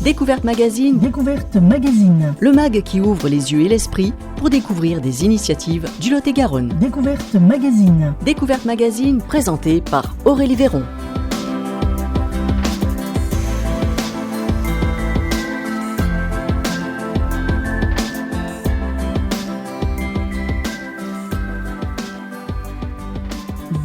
Découverte Magazine. Découverte Magazine. Le mag qui ouvre les yeux et l'esprit pour découvrir des initiatives du Lot-et-Garonne. Découverte Magazine. Découverte Magazine présentée par Aurélie Véron.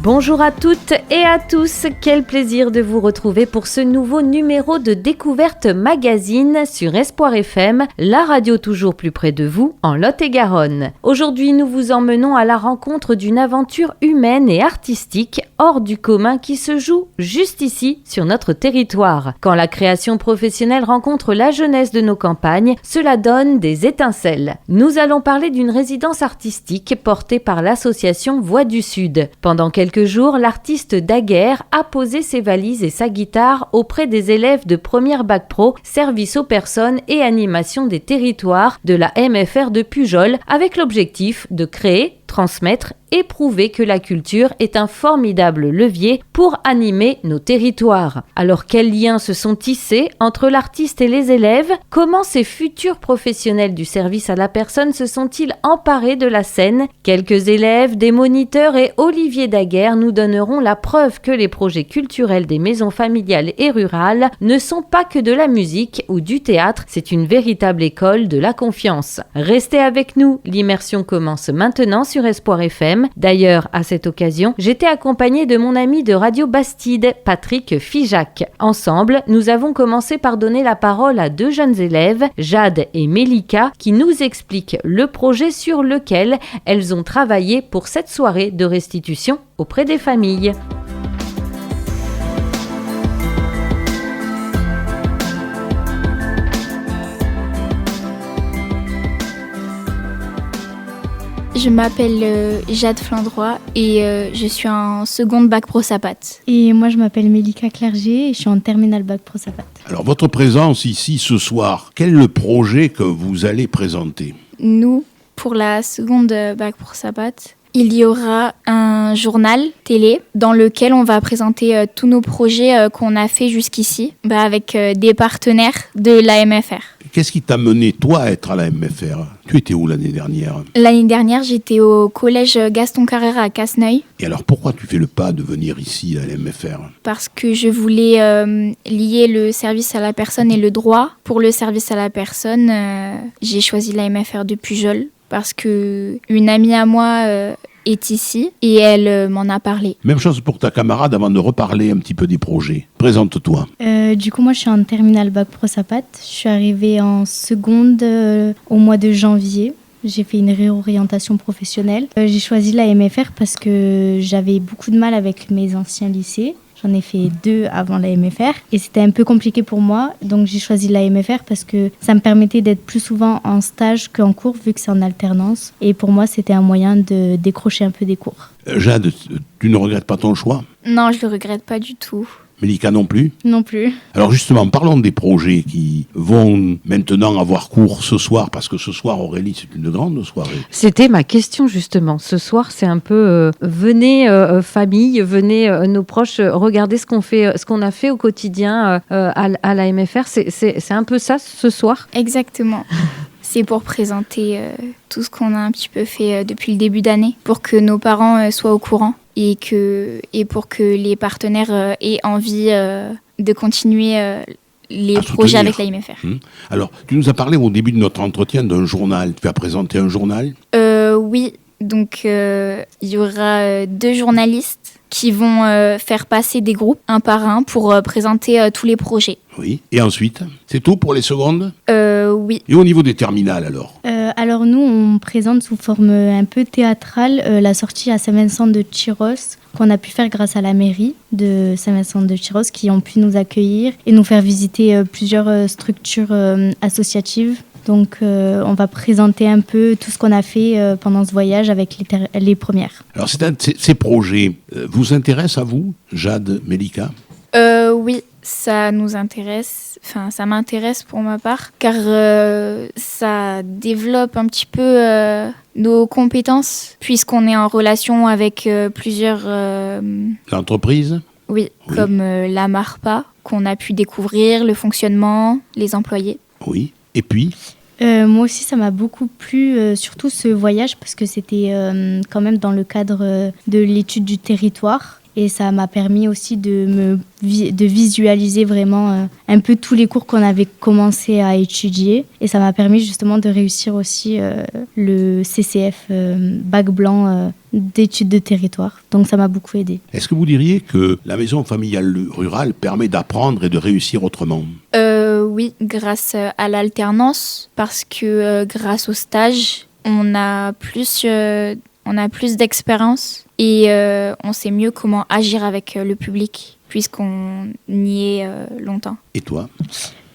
Bonjour à toutes et à tous, quel plaisir de vous retrouver pour ce nouveau numéro de Découverte Magazine sur Espoir FM, la radio toujours plus près de vous en Lot-et-Garonne. Aujourd'hui, nous vous emmenons à la rencontre d'une aventure humaine et artistique hors du commun qui se joue juste ici sur notre territoire. Quand la création professionnelle rencontre la jeunesse de nos campagnes, cela donne des étincelles. Nous allons parler d'une résidence artistique portée par l'association Voix du Sud. Pendant quelques jours, l'artiste Daguerre a posé ses valises et sa guitare auprès des élèves de première bac pro, service aux personnes et animation des territoires de la MFR de Pujol, avec l'objectif de créer, transmettre et prouver que la culture est un formidable levier pour animer nos territoires. Alors quels liens se sont tissés entre l'artiste et les élèves ? Comment ces futurs professionnels du service à la personne se sont-ils emparés de la scène ? Quelques élèves, des moniteurs et Olivier Daguerre nous donneront la preuve que les projets culturels des maisons familiales et rurales ne sont pas que de la musique ou du théâtre, c'est une véritable école de la confiance. Restez avec nous, l'immersion commence maintenant sur Espoir FM. D'ailleurs, à cette occasion, j'étais accompagnée de mon ami de Radio Bastide, Patrick Figeac. Ensemble, nous avons commencé par donner la parole à deux jeunes élèves, Jade et Mélika, qui nous expliquent le projet sur lequel elles ont travaillé pour cette soirée de restitution auprès des familles. Je m'appelle Jade Flandroy et je suis en seconde bac pro Sapat. Et moi je m'appelle Mélika Clerget et je suis en terminale bac pro Sapat. Alors votre présence ici ce soir, quel est le projet que vous allez présenter ? Nous, pour la seconde bac pro Sapat, il y aura un journal télé dans lequel on va présenter tous nos projets qu'on a fait jusqu'ici avec des partenaires de la MFR. Qu'est-ce qui t'a mené, toi, à être à la MFR ? Tu étais où l'année dernière ? L'année dernière, j'étais au collège Gaston Carrera à Casseneuil. Et alors, pourquoi tu fais le pas de venir ici, à la MFR ? Parce que je voulais lier le service à la personne et le droit. Pour le service à la personne, j'ai choisi la MFR de Pujol parce qu'une amie à moi est ici et elle m'en a parlé. Même chose pour ta camarade avant de reparler un petit peu des projets. Présente-toi. Du coup, moi, je suis en terminale bac pro Sapat. Je suis arrivée en seconde au mois de janvier. J'ai fait une réorientation professionnelle. J'ai choisi la MFR parce que j'avais beaucoup de mal avec mes anciens lycées. J'en ai fait 2 avant la MFR et c'était un peu compliqué pour moi. Donc j'ai choisi la MFR parce que ça me permettait d'être plus souvent en stage qu'en cours vu que c'est en alternance. Et pour moi, c'était un moyen de décrocher un peu des cours. Jade, tu ne regrettes pas ton choix ? Non, je le regrette pas du tout. Mélika non plus ? Non plus. Alors justement, parlons des projets qui vont maintenant avoir cours ce soir, parce que ce soir, Aurélie, c'est une grande soirée. C'était ma question justement. Ce soir, c'est un peu venez famille, venez nos proches, regardez ce qu'on a fait au quotidien à la MFR. C'est un peu ça ce soir. Exactement. C'est pour présenter tout ce qu'on a un petit peu fait depuis le début d'année, pour que nos parents soient au courant et pour que les partenaires aient envie de continuer les projets avec la MFR. Alors, tu nous as parlé au début de notre entretien d'un journal. Tu as présenté un journal ? Oui, donc il y aura 2 journalistes qui vont faire passer des groupes un par un pour présenter tous les projets. Oui. Et ensuite, c'est tout pour les secondes ? Oui. Et au niveau des terminales alors ? Alors nous, on présente sous forme un peu théâtrale la sortie à Saint-Vincent de Tyros qu'on a pu faire grâce à la mairie de Saint-Vincent de Tyros qui ont pu nous accueillir et nous faire visiter plusieurs structures associatives. Donc on va présenter un peu tout ce qu'on a fait pendant ce voyage avec les premières. Alors ces projets vous intéressent à vous, Jade, Mélika ? Oui, ça nous intéresse, enfin ça m'intéresse pour ma part, car ça développe un petit peu nos compétences, puisqu'on est en relation avec plusieurs entreprises. Oui, comme la MARPA, qu'on a pu découvrir, le fonctionnement, les employés. Oui. Et puis, Moi aussi, ça m'a beaucoup plu, surtout ce voyage, parce que c'était quand même dans le cadre de l'étude du territoire. Et ça m'a permis aussi de visualiser vraiment un peu tous les cours qu'on avait commencé à étudier. Et ça m'a permis justement de réussir aussi le CCF, bac blanc d'études de territoire. Donc ça m'a beaucoup aidé. est-ce que vous diriez que la maison familiale rurale permet d'apprendre et de réussir autrement ? Oui, grâce à l'alternance, parce que grâce au stage, on a plus d'expérience et on sait mieux comment agir avec le public, puisqu'on y est longtemps. Et toi ?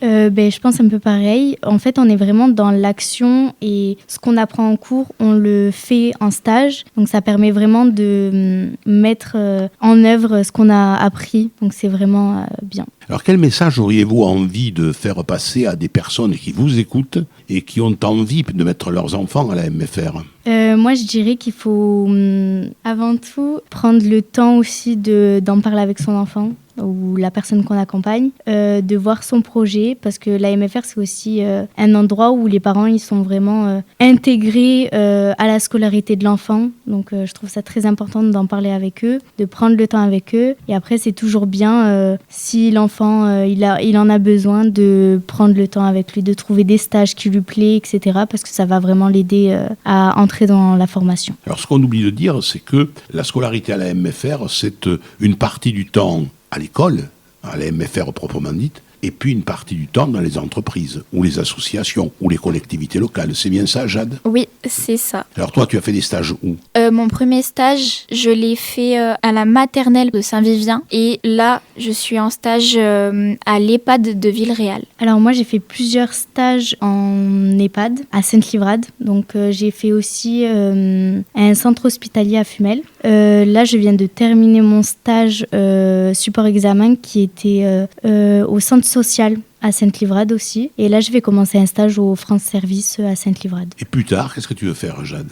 Je pense un peu pareil. En fait, on est vraiment dans l'action et ce qu'on apprend en cours, on le fait en stage. Donc, ça permet vraiment de mettre en œuvre ce qu'on a appris. Donc, c'est vraiment bien. Alors, quel message auriez-vous envie de faire passer à des personnes qui vous écoutent et qui ont envie de mettre leurs enfants à la MFR ? Moi, je dirais qu'il faut avant tout prendre le temps aussi d'en parler avec son enfant ou la personne qu'on accompagne, de voir son projet, parce que la MFR, c'est aussi un endroit où les parents ils sont vraiment intégrés à la scolarité de l'enfant. Donc, je trouve ça très important d'en parler avec eux, de prendre le temps avec eux. Et après, c'est toujours bien, si l'enfant il en a besoin, de prendre le temps avec lui, de trouver des stages qui lui plaisent, etc. Parce que ça va vraiment l'aider à entrer dans la formation. Alors, ce qu'on oublie de dire, c'est que la scolarité à la MFR, c'est une partie du temps à l'école, à la MFR proprement dite, et puis une partie du temps dans les entreprises, ou les associations, ou les collectivités locales. C'est bien ça, Jade ? Oui, c'est ça. Alors toi, tu as fait des stages où ? Mon premier stage, je l'ai fait à la maternelle de Saint-Vivien. Et là, je suis en stage à l'EHPAD de Villeréal. Alors moi, j'ai fait plusieurs stages en EHPAD à Sainte-Livrade. Donc j'ai fait aussi un centre hospitalier à Fumel. Là, je viens de terminer mon stage support examen qui était au centre social à Sainte-Livrade aussi. Et là, je vais commencer un stage au France Service à Sainte-Livrade. Et plus tard, qu'est-ce que tu veux faire, Jade ?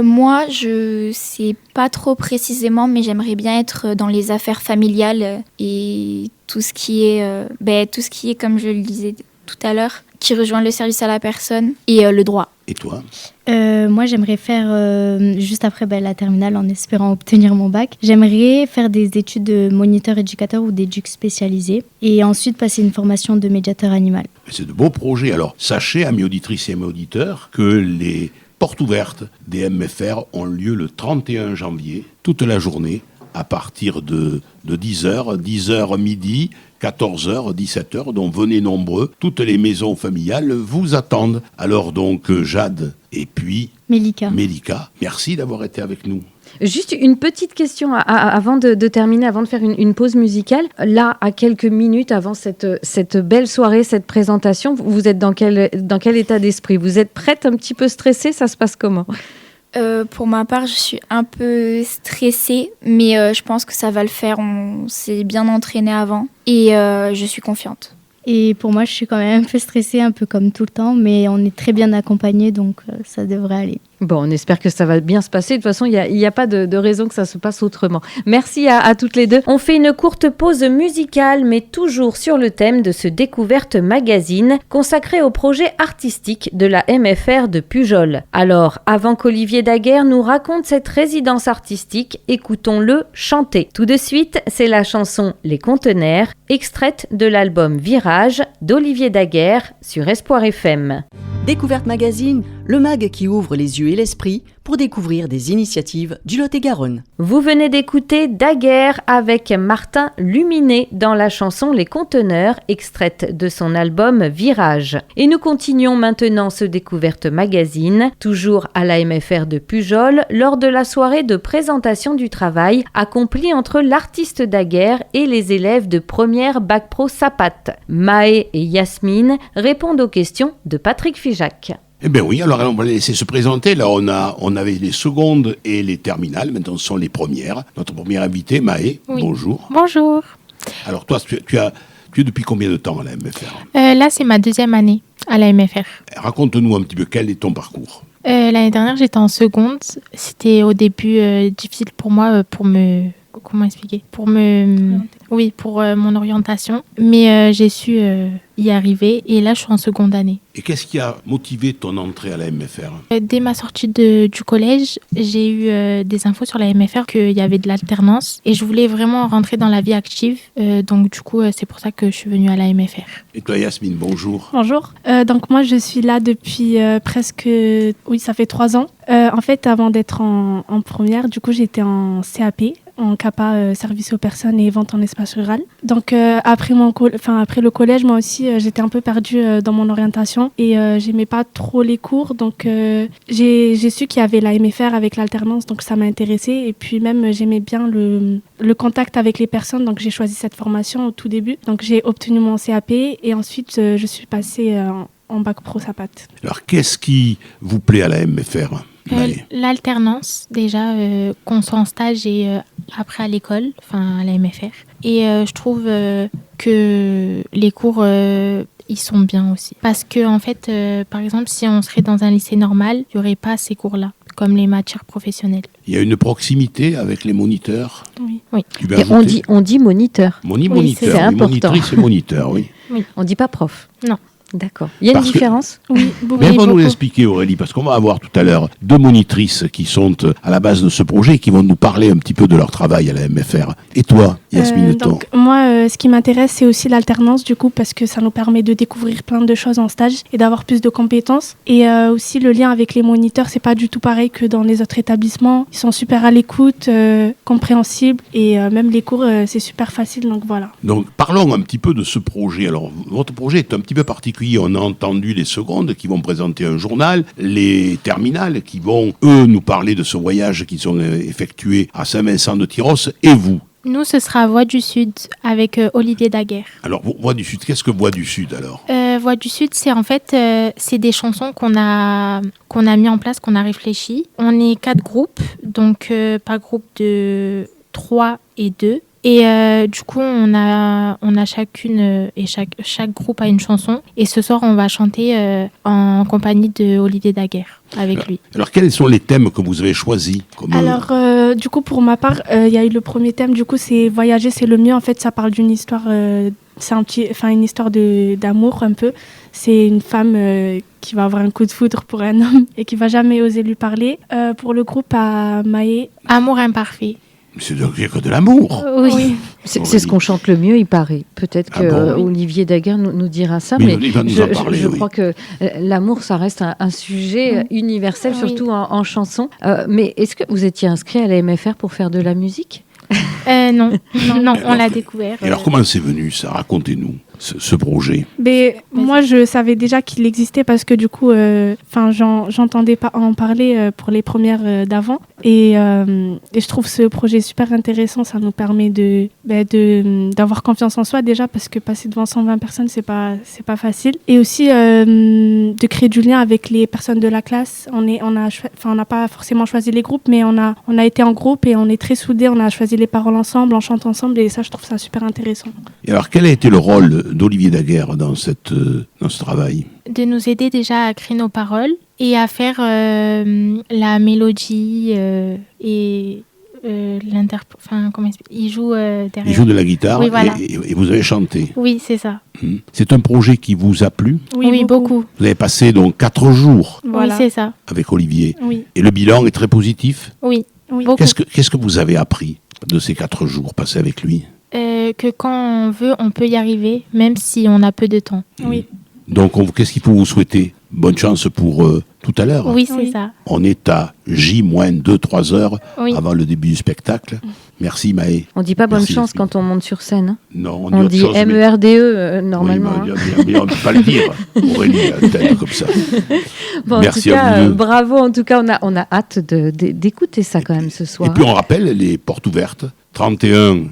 Moi, je sais pas trop précisément, mais j'aimerais bien être dans les affaires familiales et tout ce qui est, comme je le disais tout à l'heure, qui rejoint le service à la personne et le droit. Et toi ? Moi, j'aimerais faire, juste après la terminale, en espérant obtenir mon bac, j'aimerais faire des études de moniteur-éducateur ou d'éduc spécialisé et ensuite passer une formation de médiateur animal. C'est de beaux projets. Alors, sachez, amis auditrices et amis auditeurs, que les portes ouvertes des MFR ont lieu le 31 janvier, toute la journée, à partir de 10h midi, 14h, 17h, donc venez nombreux. Toutes les maisons familiales vous attendent. Alors donc, Jade et puis Mélika, merci d'avoir été avec nous. Juste une petite question avant de terminer, avant de faire une pause musicale. Là, à quelques minutes avant cette belle soirée, cette présentation, vous êtes dans quel état d'esprit ? Vous êtes prête, un petit peu stressée ? Ça se passe comment ? Pour ma part, je suis un peu stressée, mais je pense que ça va le faire. On s'est bien entraîné avant et je suis confiante. Et pour moi, je suis quand même un peu stressée, un peu comme tout le temps, mais on est très bien accompagnés, donc ça devrait aller. Bon, on espère que ça va bien se passer. De toute façon, il n'y a pas de raison que ça se passe autrement. Merci à toutes les deux. On fait une courte pause musicale, mais toujours sur le thème de ce Découverte Magazine, consacré au projet artistique de la MFR de Pujol. Alors, avant qu'Olivier Daguerre nous raconte cette résidence artistique, écoutons-le chanter. Tout de suite, c'est la chanson Les Conteneurs, extraite de l'album Virage d'Olivier Daguerre sur Espoir FM. Découverte Magazine, le mag qui ouvre les yeux et l'esprit pour découvrir des initiatives du Lot-et-Garonne. Vous venez d'écouter Daguerre avec Martin Luminet dans la chanson Les Conteneurs, extraite de son album Virage. Et nous continuons maintenant ce Découverte Magazine, toujours à la MFR de Pujol, lors de la soirée de présentation du travail accompli entre l'artiste Daguerre et les élèves de première Bac Pro Sapat. Maë et Yasmine répondent aux questions de Patrick Figeac. Eh bien oui, alors on va les laisser se présenter. Là, on avait les secondes et les terminales. Maintenant, ce sont les premières. Notre première invitée, Maë, oui. Bonjour. Bonjour. Alors toi, tu es depuis combien de temps à la MFR ? Là, c'est ma 2e année à la MFR. Raconte-nous un petit peu, quel est ton parcours ? L'année dernière, j'étais en seconde. C'était au début difficile pour moi pour me comment expliquer, pour mon orientation. Mais j'ai su y arriver et là, je suis en seconde année. Et qu'est-ce qui a motivé ton entrée à la MFR? Dès ma sortie du collège, j'ai eu des infos sur la MFR qu'il y avait de l'alternance et je voulais vraiment rentrer dans la vie active. Donc du coup, c'est pour ça que je suis venue à la MFR. Et toi, Yasmine, bonjour. Bonjour. Donc moi, je suis là depuis ça fait 3 ans. En fait, avant d'être en première, du coup, j'étais en CAP, en CAPA, service aux personnes et vente en espace rural. Donc après le collège, moi aussi, j'étais un peu perdue dans mon orientation et j'aimais pas trop les cours. Donc j'ai su qu'il y avait la MFR avec l'alternance, donc ça m'a intéressée. Et puis même, j'aimais bien le contact avec les personnes, donc j'ai choisi cette formation au tout début. Donc j'ai obtenu mon CAP et ensuite je suis passée en bac pro SAPAT. Alors, qu'est-ce qui vous plaît à la MFR? L'alternance, déjà, qu'on soit en stage et après à l'école, enfin à la MFR. Et je trouve que les cours, ils sont bien aussi. Parce que, en fait, par exemple, si on serait dans un lycée normal, il n'y aurait pas ces cours-là, comme les matières professionnelles. Il y a une proximité avec les moniteurs. Oui. Tu veux Et ajouter? on dit moniteur. Moniteur, c'est important. monitrice et moniteur, oui. On dit pas prof. Non. D'accord. Il y a une Parce que- différence? Oui, beaucoup. Mais va nous l'expliquer, Aurélie, parce qu'on va avoir tout à l'heure 2 monitrices qui sont à la base de ce projet et qui vont nous parler un petit peu de leur travail à la MFR. Et toi, Yasmine, Donc moi, ce qui m'intéresse, c'est aussi l'alternance, du coup, parce que ça nous permet de découvrir plein de choses en stage et d'avoir plus de compétences. Et aussi le lien avec les moniteurs, c'est pas du tout pareil que dans les autres établissements. Ils sont super à l'écoute, compréhensibles et même les cours, c'est super facile. Donc voilà. Donc, parlons un petit peu de ce projet. Alors, votre projet est un petit peu particulier. On a entendu les secondes qui vont présenter un journal, les terminales qui vont, eux, nous parler de ce voyage qu'ils ont effectué à Saint-Vincent-de-Tyrosse. Et vous? Nous, ce sera Voix du Sud avec Olivier Daguerre. Alors, Voix du Sud, qu'est-ce que Voix du Sud, alors? Voix du Sud, c'est en fait c'est des chansons qu'on a mis en place, qu'on a réfléchi. On est 4 groupes, donc par groupe de 3 et 2. Et du coup, on a chacune et chaque groupe a une chanson. Et ce soir, on va chanter en compagnie de Olivier Daguerre avec lui. Alors, quels sont les thèmes que vous avez choisis comme, Alors, du coup, pour ma part, il y a eu le premier thème, du coup, c'est Voyager, c'est le mieux. En fait, ça parle d'une histoire, une histoire d'amour un peu. C'est une femme qui va avoir un coup de foudre pour un homme et qui va jamais oser lui parler. Pour le groupe à Maë. Amour imparfait. C'est donc que de l'amour. Oui. C'est ce qu'on chante le mieux, il paraît. Peut-être Ah que bon, oui. Olivier Daguerre nous dira ça, Mais mais il va nous en parler, je oui. crois que l'amour, ça reste un sujet universel, Oui. surtout en chanson. Mais est-ce que vous étiez inscrit à la MFR pour faire de la musique? Non, on Alors, l'a découvert. Et alors, comment c'est venu, ça? Racontez-nous, ce projet. Mais moi, je savais déjà qu'il existait parce que du coup, j'entendais pas en parler pour les premières d'avant. Et je trouve ce projet super intéressant. Ça nous permet d'avoir confiance en soi déjà parce que passer devant 120 personnes, c'est pas facile. Et aussi de créer du lien avec les personnes de la classe. On n'a pas forcément choisi les groupes, mais on a été en groupe et on est très soudés. On a choisi les paroles ensemble, on chante ensemble et ça, je trouve ça super intéressant. Et alors, quel a été le rôle d'Olivier Daguerre dans ce travail? De nous aider déjà à créer nos paroles et à faire la mélodie et il joue derrière. Il joue de la guitare, Oui, voilà. et vous avez chanté. Oui, c'est ça. C'est un projet qui vous a plu? Oui, beaucoup. Vous avez passé donc 4 jours Voilà. Oui, c'est ça. avec Olivier. Oui. Et le bilan est très positif. Oui, Oui. beaucoup. Qu'est-ce que vous avez appris de ces 4 jours passés avec lui? Que quand on veut, on peut y arriver, même si on a peu de temps. Oui. Donc, qu'est-ce qu'il faut vous souhaiter? Bonne chance pour tout à l'heure. Oui, c'est Oui. ça. On est à J-2-3 heures Oui. avant le début du spectacle. Merci Maë. On dit pas bonne Merci, chance Yasmine. quand on monte sur scène. Non, On autre dit chose, mais- MERDE normalement. Oui, hein. mais on ne peut pas le dire. Aurélie, la tête comme ça. Bon, Merci en tout à cas, vous deux. bravo. En tout cas, on a hâte d'écouter ça quand même ce soir. Et puis on rappelle les portes ouvertes, 31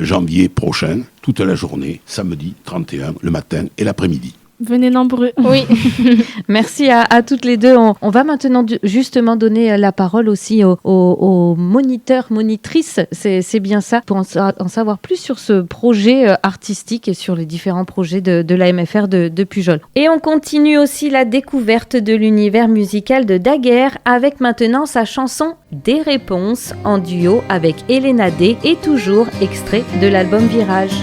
janvier prochain, toute la journée, samedi 31, le matin et l'après-midi. Venez nombreux. Oui, merci à toutes les deux. On va maintenant justement donner la parole aussi aux moniteurs, monitrices, c'est bien ça, pour en savoir plus sur ce projet artistique et sur les différents projets de la MFR de Pujol. Et on continue aussi la découverte de l'univers musical de Daguerre avec maintenant sa chanson Des réponses en duo avec Elena D et toujours extrait de l'album Virage.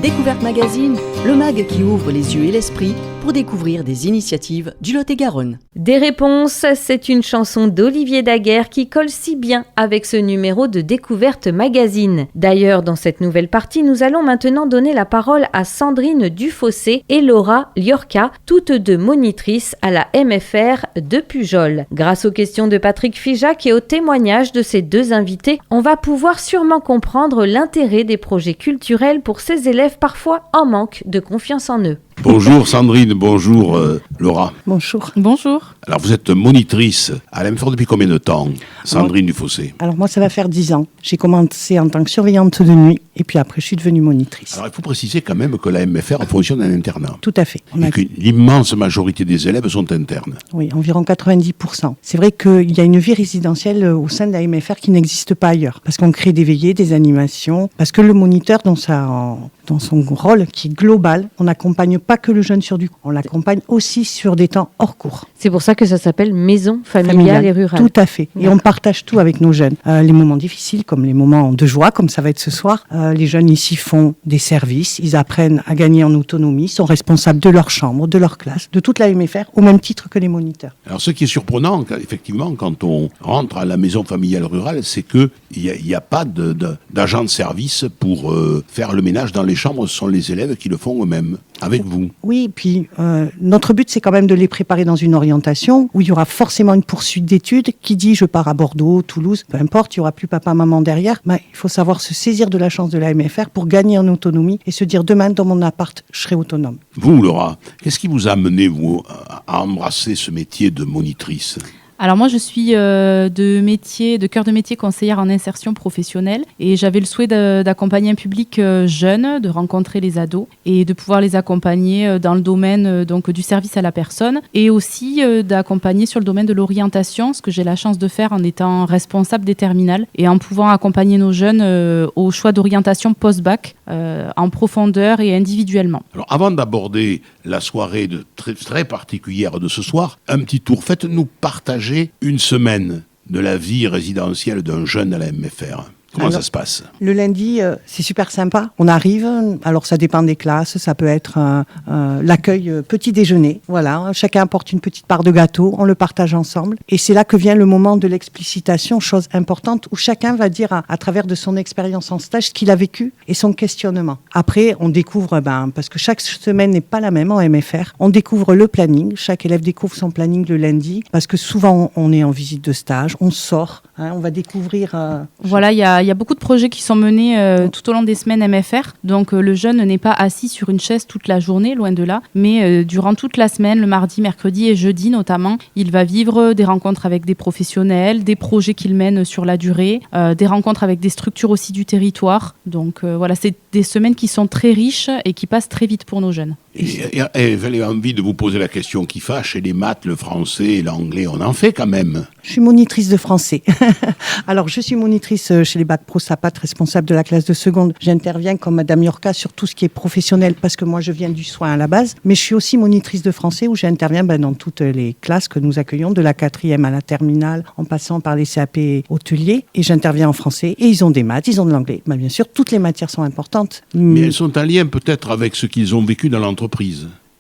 Découverte Magazine, le mag qui ouvre les yeux et l'esprit pour découvrir des initiatives du Lot-et-Garonne. Des réponses, c'est une chanson d'Olivier Daguerre qui colle si bien avec ce numéro de Découverte Magazine. D'ailleurs, dans cette nouvelle partie, nous allons maintenant donner la parole à Sandrine Dufossé et Laura Liorca, toutes deux monitrices à la MFR de Pujol. Grâce aux questions de Patrick Figeac et au témoignage de ces deux invités, on va pouvoir sûrement comprendre l'intérêt des projets culturels pour ces élèves parfois en manque de confiance en eux. Bonjour Sandrine, bonjour Laura. Bonjour. Bonjour. Alors vous êtes monitrice à la MFR depuis combien de temps, Sandrine Dufossé? Alors moi ça va faire 10 ans. J'ai commencé en tant que surveillante de nuit et puis après je suis devenue monitrice. Alors il faut préciser quand même que la MFR fonctionne en internat. Tout à fait. Et que l'immense majorité des élèves sont internes. Oui, environ 90%. C'est vrai qu'il y a une vie résidentielle au sein de la MFR qui n'existe pas ailleurs. Parce qu'on crée des veillées, des animations, parce que le moniteur dans son rôle qui est global, on n'accompagne pas que le jeune sur du cours, on l'accompagne aussi sur des temps hors cours. C'est pour ça que ça s'appelle maison familiale et rurale. Tout à fait. Et on partage tout avec nos jeunes. Les moments difficiles comme les moments de joie, comme ça va être ce soir. Les jeunes ici font des services, ils apprennent à gagner en autonomie, sont responsables de leur chambre, de leur classe, de toute la MFR, au même titre que les moniteurs. Alors ce qui est surprenant, effectivement, quand on rentre à la maison familiale rurale, c'est qu'il n'y a pas d'agent de service pour faire le ménage dans les chambres, ce sont les élèves qui le font eux-mêmes, avec vous. Oui, puis notre but c'est quand même de les préparer dans une orientation où il y aura forcément une poursuite d'études qui dit je pars à Bordeaux, Toulouse, peu importe, il n'y aura plus papa, maman derrière. Mais il faut savoir se saisir de la chance de la MFR pour gagner en autonomie et se dire demain dans mon appart, je serai autonome. Vous, Laura, qu'est-ce qui vous a amené, vous, à embrasser ce métier de monitrice ? Alors moi, je suis de cœur de métier conseillère en insertion professionnelle et j'avais le souhait d'accompagner un public jeune, de rencontrer les ados et de pouvoir les accompagner dans le domaine donc du service à la personne et aussi d'accompagner sur le domaine de l'orientation, ce que j'ai la chance de faire en étant responsable des terminales et en pouvant accompagner nos jeunes au choix d'orientation post-bac en profondeur et individuellement. Alors avant d'aborder la soirée très particulière de ce soir, un petit tour, faites-nous partager une semaine de la vie résidentielle d'un jeune à la MFR. Comment ça se passe ? Le lundi, c'est super sympa. On arrive, alors ça dépend des classes, ça peut être l'accueil petit déjeuner. Voilà, chacun apporte une petite part de gâteau, on le partage ensemble. Et c'est là que vient le moment de l'explicitation, chose importante, où chacun va dire à travers de son expérience en stage ce qu'il a vécu et son questionnement. Après, on découvre, parce que chaque semaine n'est pas la même en MFR, on découvre le planning. Chaque élève découvre son planning le lundi, parce que souvent on est en visite de stage, on sort, on va découvrir... Voilà, il y a beaucoup de projets qui sont menés tout au long des semaines MFR. Donc le jeune n'est pas assis sur une chaise toute la journée, loin de là, mais durant toute la semaine, le mardi, mercredi et jeudi notamment, il va vivre des rencontres avec des professionnels, des projets qu'il mène sur la durée, des rencontres avec des structures aussi du territoire. Donc voilà, c'est des semaines qui sont très riches et qui passent très vite pour nos jeunes. Et j'avais envie de vous poser la question qui fâche, et les maths, le français, l'anglais, on en fait quand même. Je suis monitrice de français. Alors, je suis monitrice chez les Bac Pro Sapat, responsable de la classe de seconde. J'interviens comme Madame Yorka sur tout ce qui est professionnel, parce que moi, je viens du soin à la base. Mais je suis aussi monitrice de français, où j'interviens dans toutes les classes que nous accueillons, de la 4e à la terminale, en passant par les CAP hôteliers. Et j'interviens en français. Et ils ont des maths, ils ont de l'anglais. Bien sûr, toutes les matières sont importantes. Mais elles sont en lien peut-être avec ce qu'ils ont vécu dans l'entreprise.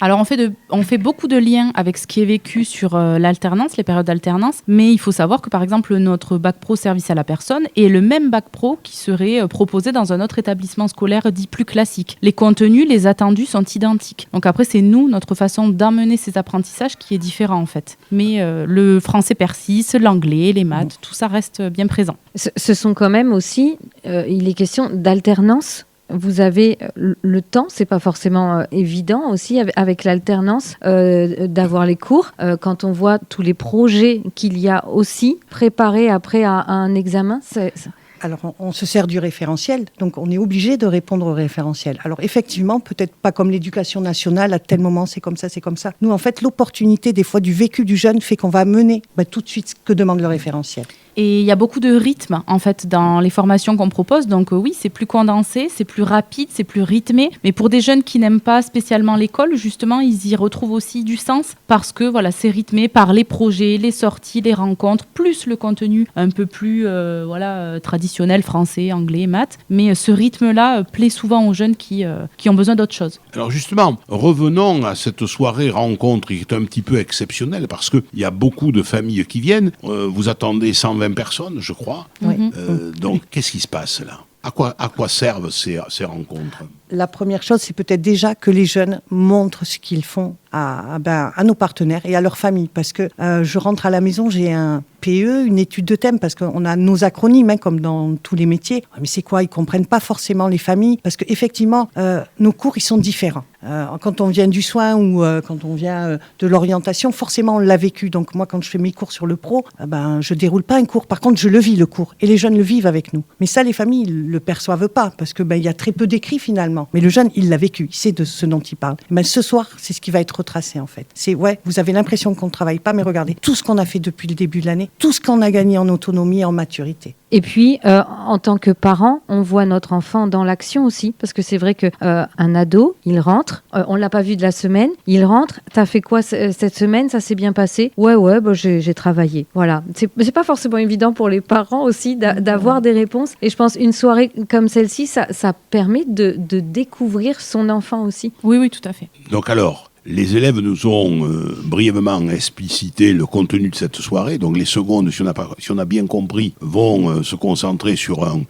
Alors on fait beaucoup de liens avec ce qui est vécu sur l'alternance, les périodes d'alternance, mais il faut savoir que par exemple notre bac pro service à la personne est le même bac pro qui serait proposé dans un autre établissement scolaire dit plus classique. Les contenus, les attendus sont identiques. Donc après c'est notre façon d'emmener ces apprentissages qui est différent en fait. Mais le français persiste, l'anglais, les maths, tout ça reste bien présent. Ce sont quand même aussi, il est question d'alternance vous avez le temps, c'est pas forcément évident aussi avec l'alternance d'avoir les cours. Quand on voit tous les projets qu'il y a aussi préparés après à un examen, Alors, on se sert du référentiel, donc on est obligé de répondre au référentiel. Alors, effectivement, peut-être pas comme l'éducation nationale, à tel moment, c'est comme ça, c'est comme ça. Nous, en fait, l'opportunité, des fois, du vécu du jeune fait qu'on va mener tout de suite ce que demande le référentiel. Et il y a beaucoup de rythme, en fait, dans les formations qu'on propose. Donc oui, c'est plus condensé, c'est plus rapide, c'est plus rythmé. Mais pour des jeunes qui n'aiment pas spécialement l'école, justement, ils y retrouvent aussi du sens parce que voilà, c'est rythmé par les projets, les sorties, les rencontres, plus le contenu un peu plus traditionnel, français, anglais, maths. Mais ce rythme-là plaît souvent aux jeunes qui ont besoin d'autre chose. Alors justement, revenons à cette soirée rencontre qui est un petit peu exceptionnelle parce qu'il y a beaucoup de familles qui viennent. Vous attendez 120 personnes, je crois. Oui. Donc, qu'est-ce qui se passe là ? À quoi servent ces rencontres ? La première chose, c'est peut-être déjà que les jeunes montrent ce qu'ils font à nos partenaires et à leur famille. Parce que je rentre à la maison, j'ai un PE, une étude de thème, parce qu'on a nos acronymes, comme dans tous les métiers. Mais c'est quoi ? Ils ne comprennent pas forcément les familles, parce qu'effectivement, nos cours, ils sont différents. Quand on vient du soin ou quand on vient de l'orientation, forcément, on l'a vécu. Donc moi, quand je fais mes cours sur le pro, je ne déroule pas un cours. Par contre, je le vis, le cours. Et les jeunes le vivent avec nous. Mais ça, les familles ne le perçoivent pas, parce que il y a très peu d'écrits, finalement. Mais le jeune, il l'a vécu, il sait de ce dont il parle. Ce soir, c'est ce qui va être retracé, en fait. C'est, vous avez l'impression qu'on ne travaille pas, mais regardez, tout ce qu'on a fait depuis le début de l'année, tout ce qu'on a gagné en autonomie et en maturité. Et puis, en tant que parent, on voit notre enfant dans l'action aussi, parce que c'est vrai que un ado, il rentre, on l'a pas vu de la semaine, il rentre, t'as fait quoi cette semaine, ça s'est bien passé ? Ouais, j'ai travaillé. Voilà, c'est pas forcément évident pour les parents aussi d'avoir des réponses. Et je pense une soirée comme celle-ci, ça permet de découvrir son enfant aussi. Oui, tout à fait. Donc alors, les élèves nous ont brièvement explicité le contenu de cette soirée. Donc les secondes, si on a bien compris, vont se concentrer sur un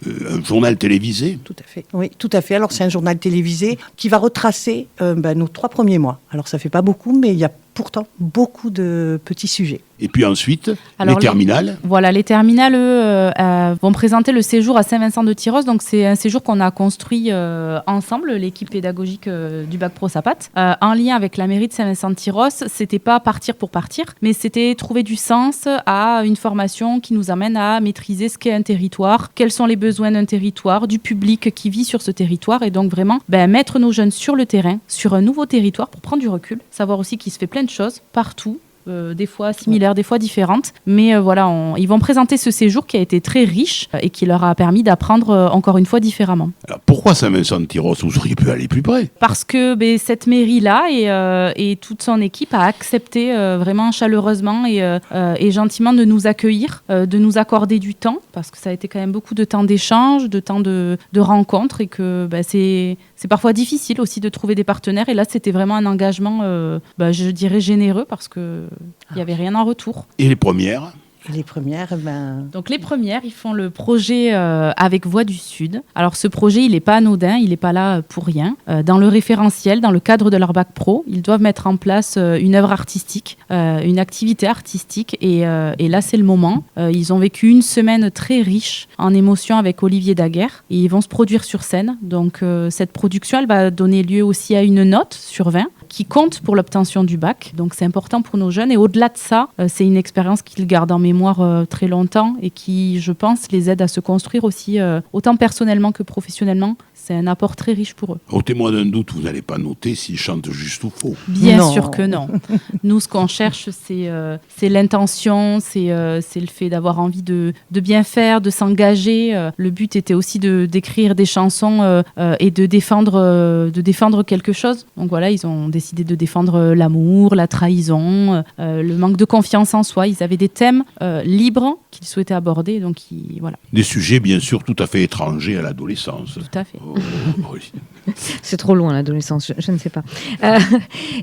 journal télévisé. Tout à fait. Oui, tout à fait. Alors c'est un journal télévisé qui va retracer nos 3 premiers mois. Alors ça fait pas beaucoup, mais il y a pourtant beaucoup de petits sujets. Et puis ensuite, les terminales. Les terminales, eux, vont présenter le séjour à Saint-Vincent-de-Tyrosse. Donc, c'est un séjour qu'on a construit ensemble, l'équipe pédagogique du Bac Pro Sapat, en lien avec la mairie de Saint-Vincent-de-Tyrosse. C'était pas partir pour partir, mais c'était trouver du sens à une formation qui nous amène à maîtriser ce qu'est un territoire, quels sont les besoins d'un territoire, du public qui vit sur ce territoire. Et donc, vraiment, mettre nos jeunes sur le terrain, sur un nouveau territoire pour prendre du recul, savoir aussi qu'il se fait plein de choses partout. Des fois similaires, des fois différentes. Mais ils vont présenter ce séjour qui a été très riche et qui leur a permis d'apprendre encore une fois différemment. Alors pourquoi Saint-Vincent-de-Tyrosse ? Vous auriez pu aller plus près. Parce que cette mairie-là et toute son équipe a accepté vraiment chaleureusement et gentiment de nous accueillir, de nous accorder du temps, parce que ça a été quand même beaucoup de temps d'échange, de temps de rencontres, et que c'est parfois difficile aussi de trouver des partenaires. Et là, c'était vraiment un engagement, je dirais, généreux, parce que il n'y avait rien en retour. Et les premières ? Donc les premières, ils font le projet avec Voix du Sud. Alors ce projet, il n'est pas anodin, il n'est pas là pour rien. Dans le référentiel, dans le cadre de leur bac pro, ils doivent mettre en place une œuvre artistique, une activité artistique. Et là, c'est le moment. Ils ont vécu une semaine très riche en émotions avec Olivier Daguerre. Et ils vont se produire sur scène. Donc cette production, elle va donner lieu aussi à une note sur 20 qui compte pour l'obtention du bac. Donc c'est important pour nos jeunes. Et au-delà de ça, c'est une expérience qu'ils gardent en mémoire très longtemps et qui, je pense, les aide à se construire aussi, autant personnellement que professionnellement. C'est un apport très riche pour eux. Au témoin d'un doute, vous n'allez pas noter s'ils chantent juste ou faux. Bien sûr que non. Nous, ce qu'on cherche, c'est l'intention, c'est le fait d'avoir envie de bien faire, de s'engager. Le but était aussi d'écrire des chansons et de défendre quelque chose. Donc voilà, ils ont décidé de défendre l'amour, la trahison, le manque de confiance en soi. Ils avaient des thèmes libres qu'ils souhaitaient aborder. Donc voilà. Des sujets, bien sûr, tout à fait étrangers à l'adolescence. Tout à fait. Oui. C'est trop loin l'adolescence, je ne sais pas.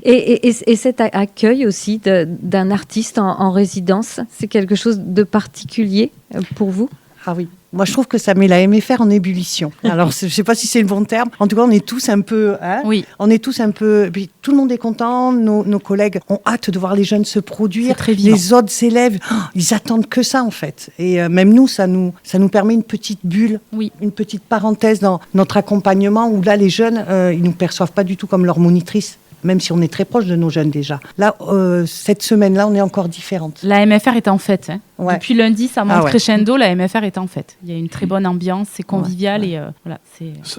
Et cet accueil aussi d'un artiste en résidence, c'est quelque chose de particulier pour vous ? Ah oui. Moi, je trouve que ça met la MFR en ébullition. Alors, je ne sais pas si c'est le bon terme. En tout cas, on est tous un peu... Oui. On est tous un peu... Puis, tout le monde est content. Nos collègues ont hâte de voir les jeunes se produire. C'est très vivant. Les autres élèves, ils attendent que ça, en fait. Et même nous, ça nous permet une petite bulle, une petite parenthèse dans notre accompagnement où là, les jeunes, ils ne nous perçoivent pas du tout comme leur monitrice. Même si on est très proche de nos jeunes déjà. Là, cette semaine-là, on est encore différente. La MFR est en fête. Ouais. Depuis lundi, ça monte crescendo, la MFR est en fête. Il y a une très bonne ambiance, c'est convivial et voilà.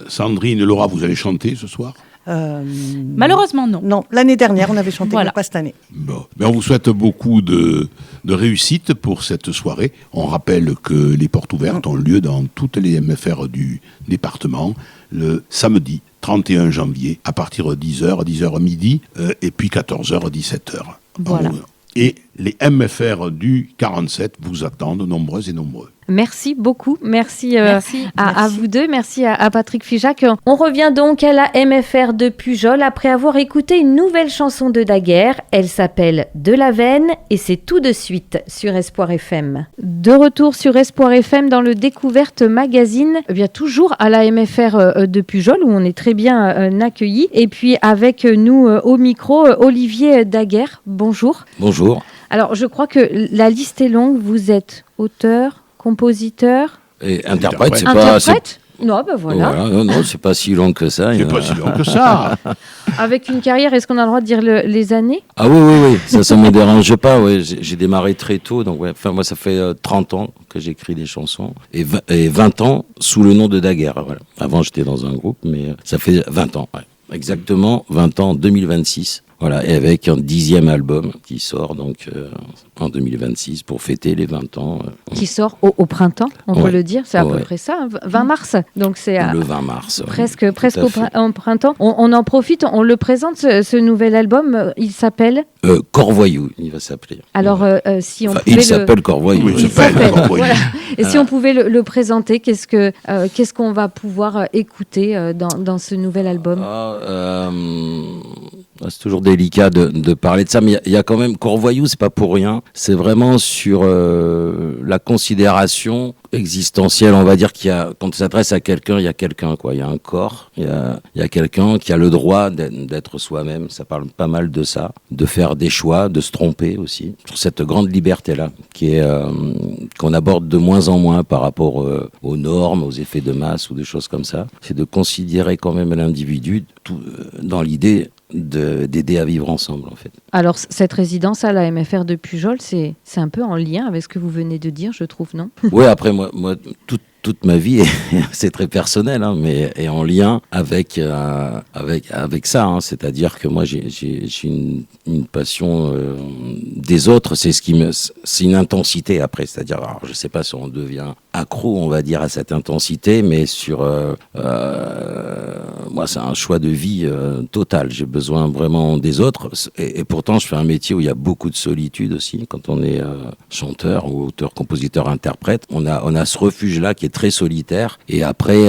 Sandrine, Laura, vous allez chanter ce soir ? Malheureusement, non. Non, l'année dernière, on avait chanté, mais pas cette année. Bon. Mais on vous souhaite beaucoup de réussite pour cette soirée. On rappelle que les portes ouvertes ont lieu dans toutes les MFR du département le samedi 31 janvier à partir de 10h midi et puis 14h, 17h. Voilà. Et les MFR du 47 vous attendent nombreux et nombreux. Merci beaucoup. Merci. À vous deux. Merci à Patrick Figeac. On revient donc à la MFR de Pujol après avoir écouté une nouvelle chanson de Daguerre. Elle s'appelle De la Veine et c'est tout de suite sur Espoir FM. De retour sur Espoir FM dans le Découverte Magazine. Eh bien, toujours à la MFR de Pujol où on est très bien accueillis. Et puis avec nous au micro, Olivier Daguerre. Bonjour. Bonjour. Alors, je crois que la liste est longue. Vous êtes auteur, compositeur et interprète, c'est interprète pas... Non, ben voilà. Non, c'est pas si long que ça. C'est pas si long que ça. Avec une carrière, est-ce qu'on a le droit de dire les années ? Ah oui, ça me dérange pas. Ouais. J'ai démarré très tôt, donc moi ça fait 30 ans que j'écris des chansons et 20 ans sous le nom de Daguerre. Voilà. Avant j'étais dans un groupe, mais ça fait 20 ans. Ouais. Exactement 20 ans en 2026. Voilà, et avec un 10e album qui sort donc en 2026 pour fêter les 20 ans. Qui sort au printemps, on peut le dire, c'est à peu près ça, 20 mars. Donc c'est le 20 mars. Presque au printemps. On en profite, on le présente ce nouvel album, il s'appelle Corvoyou, il va s'appeler. Alors si on pouvait il s'appelle Corvoyou. Il s'appelle Corvoyou. Voilà. Et si on pouvait le présenter, qu'est-ce qu'on va pouvoir écouter dans ce nouvel album ? C'est toujours délicat de parler de ça, mais il y a quand même Corvoyou, c'est pas pour rien. C'est vraiment sur la considération existentielle, on va dire qu'il y a, quand on s'adresse à quelqu'un, il y a quelqu'un, quoi. Il y a un corps, il y a quelqu'un qui a le droit d'être soi-même. Ça parle pas mal de ça, de faire des choix, de se tromper aussi. Sur cette grande liberté-là, qui est qu'on aborde de moins en moins par rapport aux normes, aux effets de masse ou des choses comme ça. C'est de considérer quand même l'individu dans l'idée d'aider à vivre ensemble, en fait. Alors, cette résidence à la MFR de Pujol, c'est un peu en lien avec ce que vous venez de dire, je trouve, non ? Oui, après, moi toute ma vie, c'est très personnel, hein, mais est en lien avec ça. Hein, c'est-à-dire que moi, j'ai une passion des autres. C'est une intensité après. C'est-à-dire, alors, je sais pas si on devient accro, on va dire, à cette intensité, mais moi, c'est un choix de vie total. J'ai besoin vraiment des autres, et pourtant, je fais un métier où il y a beaucoup de solitude aussi. Quand on est chanteur ou auteur, compositeur, interprète, on a ce refuge-là qui est très solitaire. Et après,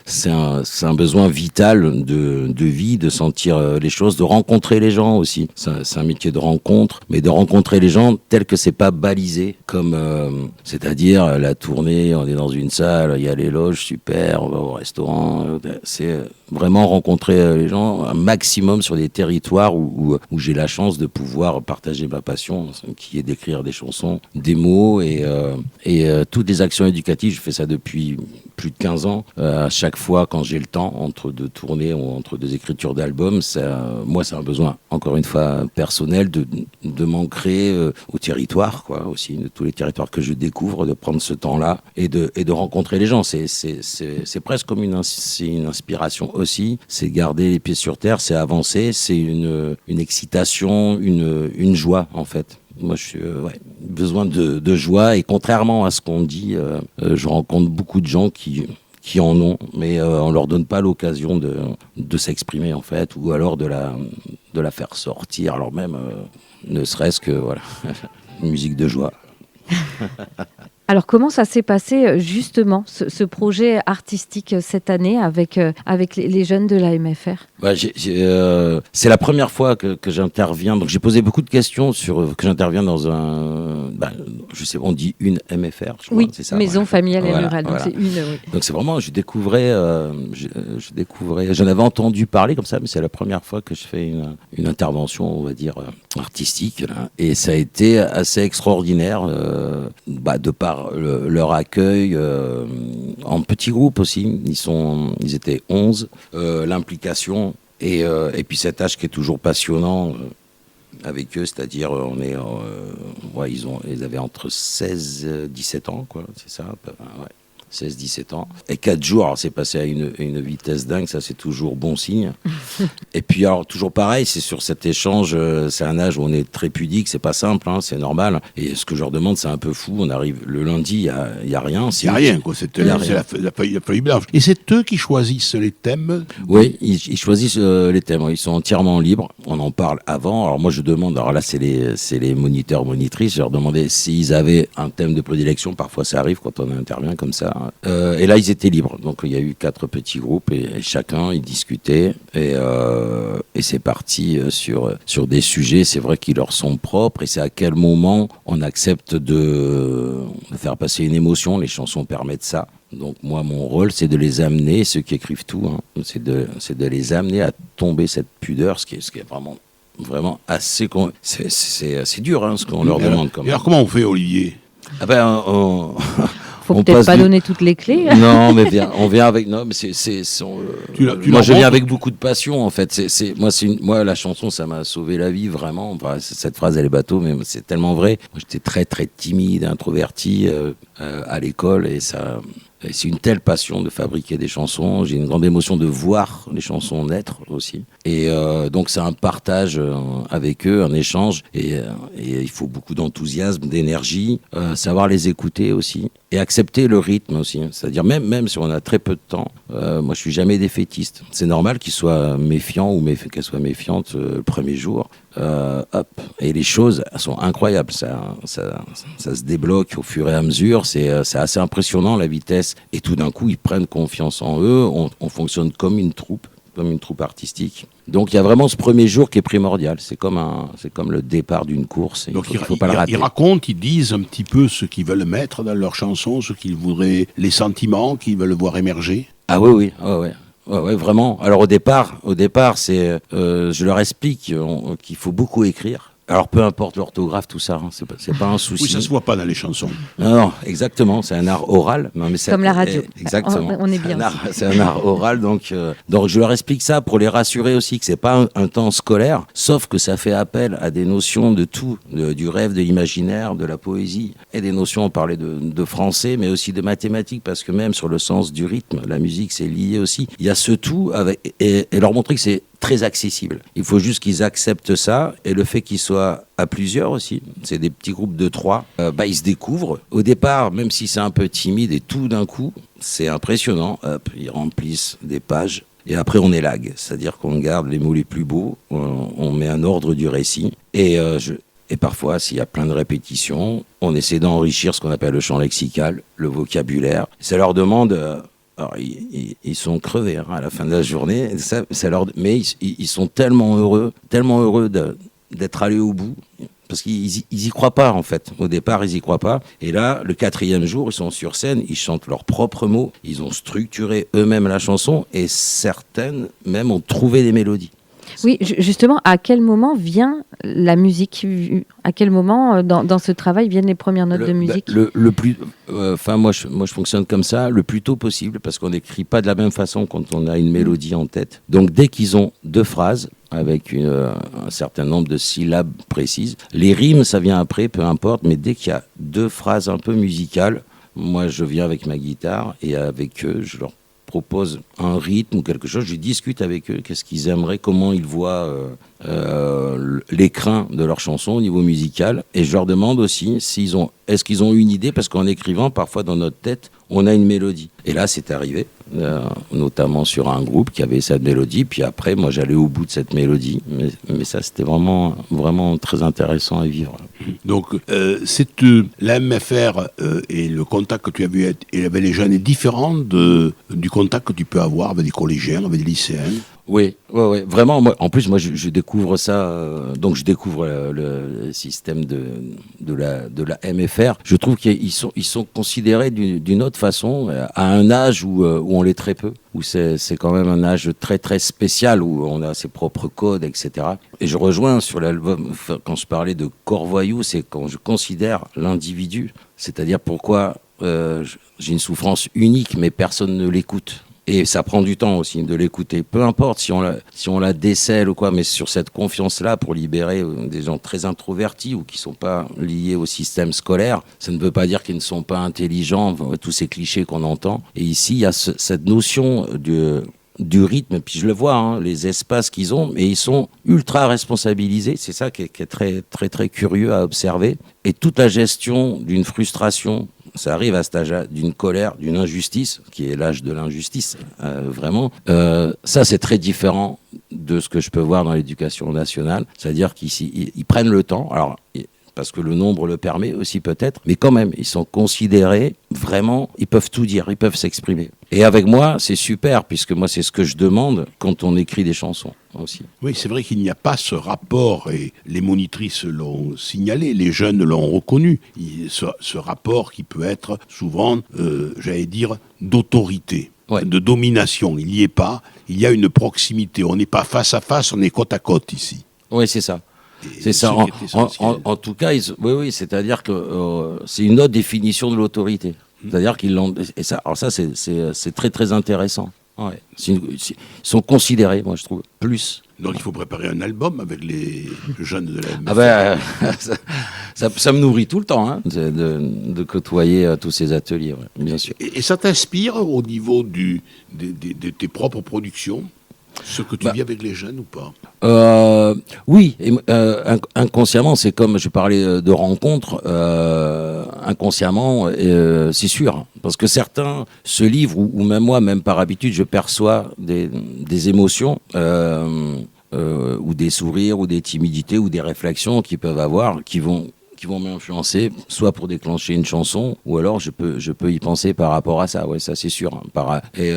c'est un besoin vital de vie, de sentir les choses, de rencontrer les gens aussi. C'est un métier de rencontre, mais de rencontrer les gens tel que c'est pas balisé, comme c'est-à-dire la tournée, on est dans une salle, il y a les loges, super, on va au restaurant. C'est vraiment rencontrer les gens un maximum sur des territoires où j'ai la chance de pouvoir partager ma passion, qui est d'écrire des chansons, des mots et toutes les actions éducatives. Je fais ça depuis plus de 15 ans. À chaque fois, quand j'ai le temps, entre deux tournées ou entre deux écritures d'albums, moi, c'est un besoin, encore une fois, personnel, de m'ancrer au territoire, quoi, aussi, de tous les territoires que je découvre, de prendre ce temps-là et de rencontrer les gens. C'est presque comme une inspiration aussi. C'est garder les pieds sur terre, c'est avancer, c'est une excitation, une joie, en fait. Moi, je suis besoin de joie, et contrairement à ce qu'on dit, je rencontre beaucoup de gens qui en ont, mais on leur donne pas l'occasion de s'exprimer, en fait, ou alors de la faire sortir, alors même ne serait-ce que une musique de joie. Alors, comment ça s'est passé, justement, ce projet artistique cette année avec les jeunes de la MFR ? C'est la première fois que j'interviens. Donc, j'ai posé beaucoup de questions que j'interviens je sais, on dit une MFR, je crois, Oui, c'est ça. maison familiale et Voilà, rurale. Donc voilà. c'est une. Oui. Donc c'est vraiment, je découvrais, j'en avais entendu parler comme ça, mais c'est la première fois que je fais une intervention, on va dire, artistique, là. Et ça a été assez extraordinaire, de par leur accueil, en petits groupes aussi, ils étaient 11, l'implication, et puis cet âge qui est toujours passionnant, avec eux, c'est-à-dire ils avaient entre 16 et 17 ans, quoi, c'est ça, ouais. 16-17 ans. Et 4 jours, alors c'est passé à une vitesse dingue, ça c'est toujours bon signe. Et puis alors toujours pareil, c'est sur cet échange, c'est un âge où on est très pudique, c'est pas simple, hein, c'est normal. Et ce que je leur demande, c'est un peu fou, on arrive le lundi, il y a rien. Il n'y a rien, quoi, c'est la feuille blanche. Et c'est eux qui choisissent les thèmes? Oui, ils choisissent les thèmes, ils sont entièrement libres, on en parle avant. Alors moi je demande, alors là c'est les moniteurs, monitrices, je leur demandais s'ils avaient un thème de prédilection, parfois ça arrive quand on intervient comme ça. Et là, ils étaient libres. Donc, il y a eu 4 petits groupes et chacun, ils discutaient. Et c'est parti sur des sujets, c'est vrai, qui leur sont propres. Et c'est à quel moment on accepte de faire passer une émotion. Les chansons permettent ça. Donc, moi, mon rôle, c'est de les amener, ceux qui écrivent tout, hein, c'est de les amener à tomber cette pudeur, ce qui est vraiment assez... C'est dur, hein, ce qu'on leur demande. Et alors, comment on fait, Olivier? Faut peut-être pas donner toutes les clés. Non, mais on vient avec. Non, mais moi, je viens avec beaucoup de passion, en fait. Moi, la chanson, ça m'a sauvé la vie, vraiment. Enfin, cette phrase, elle est bateau, mais c'est tellement vrai. Moi, j'étais très, très timide, introverti à l'école, et ça. C'est une telle passion de fabriquer des chansons. J'ai une grande émotion de voir les chansons naître aussi. Et donc c'est un partage avec eux, un échange. Et il faut beaucoup d'enthousiasme, d'énergie, savoir les écouter aussi. Et accepter le rythme aussi. C'est-à-dire même si on a très peu de temps, moi je suis jamais défaitiste. C'est normal qu'ils soient méfiants ou qu'elles soient méfiantes le premier jour. Et les choses sont incroyables. Ça se débloque au fur et à mesure. C'est assez impressionnant la vitesse. Et tout d'un coup, ils prennent confiance en eux. On fonctionne comme une troupe artistique. Donc il y a vraiment ce premier jour qui est primordial. C'est comme le départ d'une course. Donc il faut pas le rater. Ils racontent, ils disent un petit peu ce qu'ils veulent mettre dans leurs chansons, ce qu'ils voudraient, les sentiments qu'ils veulent voir émerger. Ah oui. Ouais, vraiment. Alors au départ, c'est, je leur explique qu'il faut beaucoup écrire. Alors peu importe l'orthographe, tout ça, hein, c'est pas un souci. Oui, ça se voit pas dans les chansons. Non, exactement. C'est un art oral. Non, mais comme la radio. Exactement. On est bien. C'est un art oral, donc je leur explique ça pour les rassurer aussi que c'est pas un temps scolaire, sauf que ça fait appel à des notions de tout, du rêve, de l'imaginaire, de la poésie, et des notions. On parlait de français, mais aussi de mathématiques, parce que même sur le sens du rythme, la musique c'est lié aussi. Il y a ce tout et leur montrer que c'est très accessible. Il faut juste qu'ils acceptent ça, et le fait qu'ils soient à plusieurs aussi, c'est des petits groupes de 3, ils se découvrent. Au départ, même si c'est un peu timide, et tout d'un coup, c'est impressionnant, ils remplissent des pages, et après on élague, c'est-à-dire qu'on garde les mots les plus beaux, on met un ordre du récit, et parfois, s'il y a plein de répétitions, on essaie d'enrichir ce qu'on appelle le champ lexical, le vocabulaire. Ça leur demande... Alors, ils sont crevés à la fin de la journée, mais ils sont tellement heureux d'être allés au bout, parce qu'ils y croient pas en fait. Au départ, ils y croient pas. Et là, le 4e jour, ils sont sur scène, ils chantent leurs propres mots, ils ont structuré eux-mêmes la chanson, et certaines même ont trouvé des mélodies. Oui, justement, à quel moment vient la musique? À quel moment, dans ce travail, viennent les premières notes de musique? Moi, je fonctionne comme ça, le plus tôt possible, parce qu'on n'écrit pas de la même façon quand on a une mélodie en tête. Donc, dès qu'ils ont 2 phrases, avec un certain nombre de syllabes précises, les rimes, ça vient après, peu importe, mais dès qu'il y a 2 phrases un peu musicales, moi, je viens avec ma guitare, et avec eux, je leur propose un rythme ou quelque chose, je discute avec eux, qu'est-ce qu'ils aimeraient, comment ils voient l'écrin de leur chanson au niveau musical, et je leur demande aussi est-ce qu'ils ont une idée, parce qu'en écrivant, parfois dans notre tête, on a une mélodie. Et là, c'est arrivé, notamment sur un groupe qui avait cette mélodie, puis après, moi, j'allais au bout de cette mélodie, mais ça, c'était vraiment, vraiment très intéressant à vivre. Donc, la MFR et le contact que tu as eu avec les jeunes est différent du contact que tu peux avoir avec des collégiens, avec des lycéens? Oui, ouais. Vraiment, moi, en plus, moi, je découvre ça. Donc, je découvre le système de la MFR. Je trouve qu'ils sont considérés d'une autre façon, à un âge où on l'est très peu, où c'est quand même un âge très, très spécial, où on a ses propres codes, etc. Et je rejoins sur l'album, quand je parlais de corps voyou, c'est quand je considère l'individu. C'est-à-dire pourquoi j'ai une souffrance unique, mais personne ne l'écoute. Et ça prend du temps aussi de l'écouter. Peu importe si on la décèle ou quoi, mais sur cette confiance-là pour libérer des gens très introvertis ou qui sont pas liés au système scolaire, ça ne veut pas dire qu'ils ne sont pas intelligents, tous ces clichés qu'on entend. Et ici, il y a cette notion du rythme, puis je le vois, hein, les espaces qu'ils ont, et ils sont ultra responsabilisés. C'est ça qui est très, très, très curieux à observer. Et toute la gestion d'une frustration, ça arrive à cet âge d'une colère, d'une injustice, qui est l'âge de l'injustice, vraiment. Ça, c'est très différent de ce que je peux voir dans l'éducation nationale. C'est-à-dire qu'ici, ils prennent le temps, alors parce que le nombre le permet aussi peut-être, mais quand même, ils sont considérés vraiment, ils peuvent tout dire, ils peuvent s'exprimer. Et avec moi, c'est super, puisque moi, c'est ce que je demande quand on écrit des chansons aussi. Oui, c'est vrai qu'il n'y a pas ce rapport, et les monitrices l'ont signalé, les jeunes l'ont reconnu, ce rapport qui peut être souvent, j'allais dire, d'autorité. Ouais. De domination, il n'y est pas, il y a une proximité, on n'est pas face à face, on est côte à côte ici. Oui, c'est ça. C'est ça. En tout cas, oui, c'est-à-dire que c'est une autre définition de l'autorité. C'est-à-dire qu'ils l'ont. Et ça, alors ça, c'est très très intéressant. Ouais. Ils sont considérés, moi je trouve, plus. Donc il faut préparer un album avec les jeunes de la MFR. Ah ben, ça me nourrit tout le temps, hein, de côtoyer tous ces ateliers, ouais, bien sûr. Et ça t'inspire au niveau de tes propres productions, ce que tu vis avec les jeunes ou pas? Oui, inconsciemment, c'est comme je parlais de rencontres, inconsciemment, c'est sûr. Parce que certains se livrent, ou même moi, même par habitude, je perçois des émotions, ou des sourires, ou des timidités, ou des réflexions qu'ils peuvent avoir, qui vont m'influencer, soit pour déclencher une chanson, ou alors je peux y penser par rapport à ça. Ouais, ça c'est sûr. Et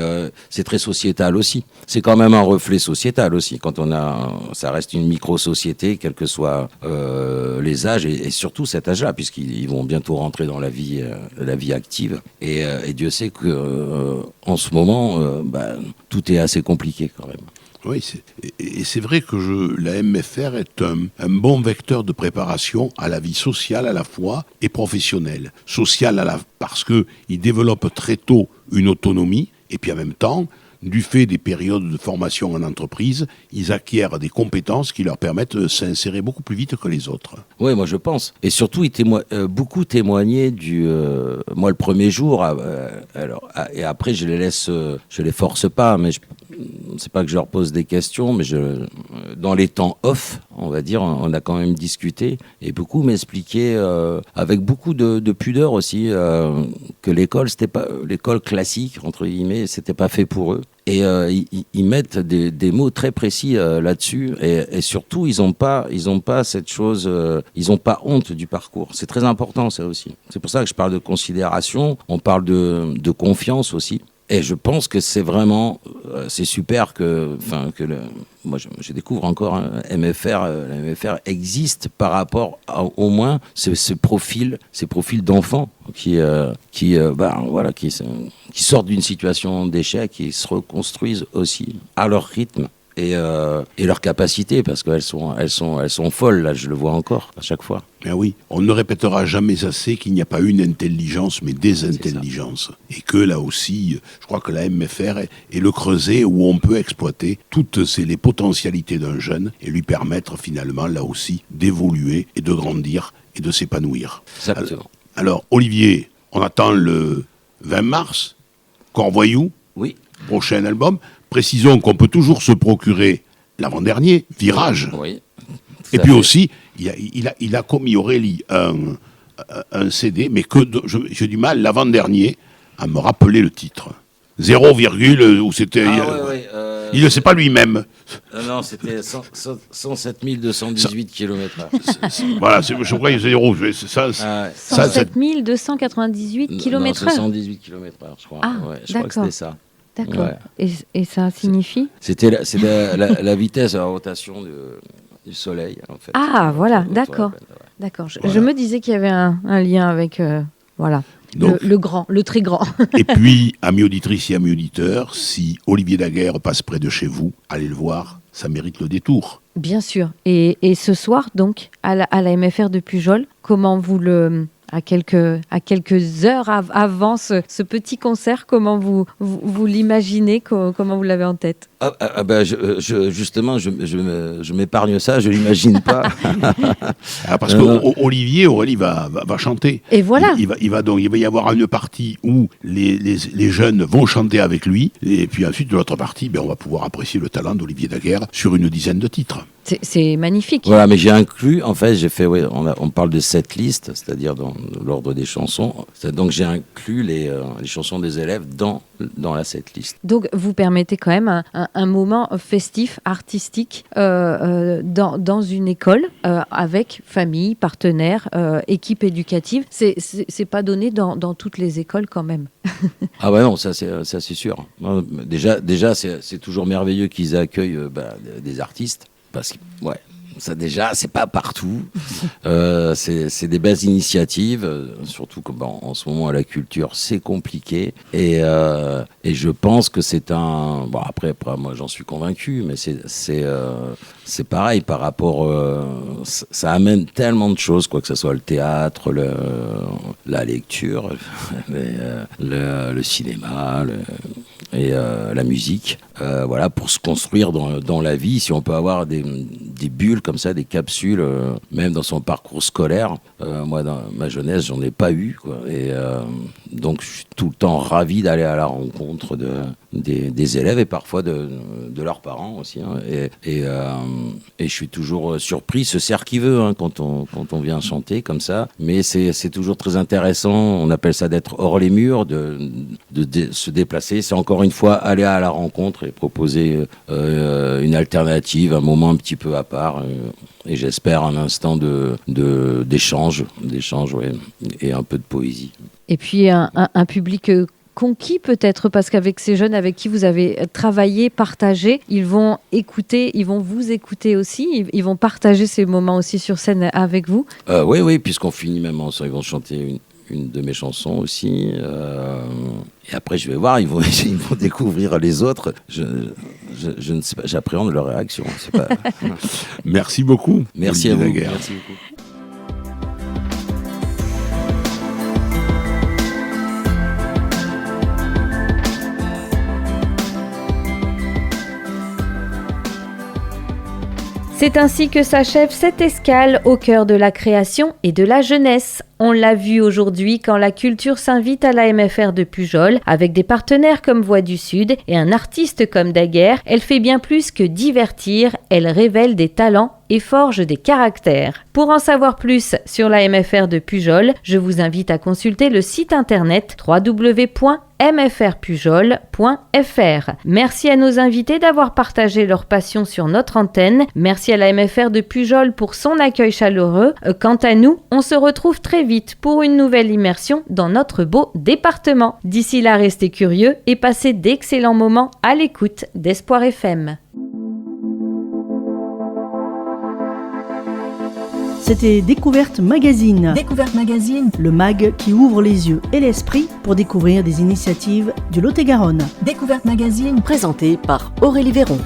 c'est très sociétal aussi. C'est quand même un reflet sociétal aussi. Quand ça reste une micro-société, quels que soient les âges, et surtout cet âge-là, puisqu'ils vont bientôt rentrer dans la vie active. Et Dieu sait que en ce moment, tout est assez compliqué quand même. Oui, c'est vrai que la MFR est un bon vecteur de préparation à la vie sociale à la fois et professionnelle. Sociale parce qu'il développe très tôt une autonomie, et puis en même temps, du fait des périodes de formation en entreprise, ils acquièrent des compétences qui leur permettent de s'insérer beaucoup plus vite que les autres. Oui, moi je pense. Et surtout, beaucoup témoignaient moi le premier jour, et après je les force pas, mais c'est pas que je leur pose des questions, mais dans les temps off, on va dire, on a quand même discuté, et beaucoup m'expliquaient, avec beaucoup de pudeur aussi, que l'école, c'était pas l'école classique, entre guillemets, c'était pas fait pour eux. Et ils mettent des mots très précis là-dessus, et surtout ils ont pas cette chose, ils ont pas honte du parcours. C'est très important ça aussi. C'est pour ça que je parle de considération, on parle de confiance aussi. Et je pense que c'est vraiment, c'est super moi je découvre encore la MFR existe par rapport au moins ces profils d'enfants qui sortent d'une situation d'échec, qui se reconstruisent aussi à leur rythme. Et leur capacité, parce qu'elles sont folles, là, je le vois encore, à chaque fois. Ben oui, on ne répétera jamais assez qu'il n'y a pas une intelligence, mais des intelligences. Et que là aussi, je crois que la MFR est le creuset où on peut exploiter toutes les potentialités d'un jeune et lui permettre finalement, là aussi, d'évoluer et de grandir et de s'épanouir. Exactement. Alors, Olivier, on attend le 20 mars, Corps voyou, oui. Prochain album. Précisons qu'on peut toujours se procurer l'avant-dernier, Virage. Oui. Et puis aussi, il a commis Aurélie un CD, mais j'ai du mal, l'avant-dernier, à me rappeler le titre. 0, où c'était... il ne sait pas lui-même. Non, c'était 107 218 km/h. Voilà, je crois que c'est 0. 107 298 km/h. 78 km/h, je crois. Ah, ouais, je crois que c'était ça. D'accord. Ouais. Et ça signifie C'est la vitesse à la rotation du Soleil, en fait. Ah, voilà, Autour de d'accord. la planète, ouais. D'accord. Je Voilà. me disais qu'il y avait un lien avec voilà. Donc, Le très grand. et puis, amis auditrices et amis auditeurs, si Olivier Daguerre passe près de chez vous, allez le voir, ça mérite le détour. Bien sûr. Et ce soir, donc, à la MFR de Pujol, comment vous à quelques heures avant ce petit concert, comment vous l'imaginez, comment vous l'avez en tête? Justement, je m'épargne ça, je l'imagine pas. Parce que Olivier, Aurélie va chanter. Et voilà. Il va y avoir une partie où les jeunes vont chanter avec lui, et puis ensuite de l'autre partie, on va pouvoir apprécier le talent d'Olivier Daguerre sur une dizaine de titres. C'est magnifique. Voilà, mais j'ai inclus, en fait, on parle de setlist, c'est-à-dire dans l'ordre des chansons. Donc j'ai inclus les chansons des élèves dans la setlist. Donc vous permettez quand même un moment festif, artistique dans une école avec famille, partenaires, équipe éducative. C'est pas donné dans toutes les écoles quand même. Ah ouais, non, ça c'est sûr. Déjà c'est toujours merveilleux qu'ils accueillent des artistes. Parce que, ça déjà, c'est pas partout. C'est des belles initiatives, surtout que en ce moment, à la culture, c'est compliqué. Et je pense que c'est un... Bon, après moi, j'en suis convaincu, mais c'est pareil par rapport... ça amène tellement de choses, quoi que ce soit le théâtre, la lecture, le cinéma... et la musique, pour se construire dans la vie. Si on peut avoir des bulles comme ça, des capsules, même dans son parcours scolaire. Moi, dans ma jeunesse, j'en ai pas eu, quoi. Et donc, je suis tout le temps ravi d'aller à la rencontre des élèves et parfois de leurs parents aussi. Hein. Et je suis toujours surpris, se sert qui veut quand on vient chanter comme ça. Mais c'est toujours très intéressant. On appelle ça d'être hors les murs, de se déplacer. C'est encore une fois aller à la rencontre et proposer une alternative, un moment un petit peu à part. Et j'espère un instant d'échange, et un peu de poésie. Et puis un public conquis peut-être, parce qu'avec ces jeunes avec qui vous avez travaillé, partagé, ils vont vous écouter aussi, ils vont partager ces moments aussi sur scène avec vous. Oui, puisqu'on finit même ensemble, ils vont chanter une de mes chansons aussi. Et après, je vais voir, ils vont découvrir les autres. Je ne sais pas, j'appréhende leur réaction. C'est pas... Merci beaucoup. Merci à vous. Merci beaucoup. C'est ainsi que s'achève cette escale au cœur de la création et de la jeunesse. On l'a vu aujourd'hui quand la culture s'invite à la MFR de Pujol, avec des partenaires comme Voix du Sud et un artiste comme Daguerre. Elle fait bien plus que divertir, elle révèle des talents et forge des caractères. Pour en savoir plus sur la MFR de Pujol, je vous invite à consulter le site internet www.mfrpujol.fr. Merci à nos invités d'avoir partagé leur passion sur notre antenne. Merci à la MFR de Pujol pour son accueil chaleureux. Quant à nous, on se retrouve très vite pour une nouvelle immersion dans notre beau département. D'ici là, restez curieux et passez d'excellents moments à l'écoute d'Espoir FM. C'était Découverte Magazine. Découverte Magazine, Le mag qui ouvre les yeux et l'esprit pour découvrir des initiatives du Lot-et-Garonne. Découverte Magazine, présenté par Aurélie Véron.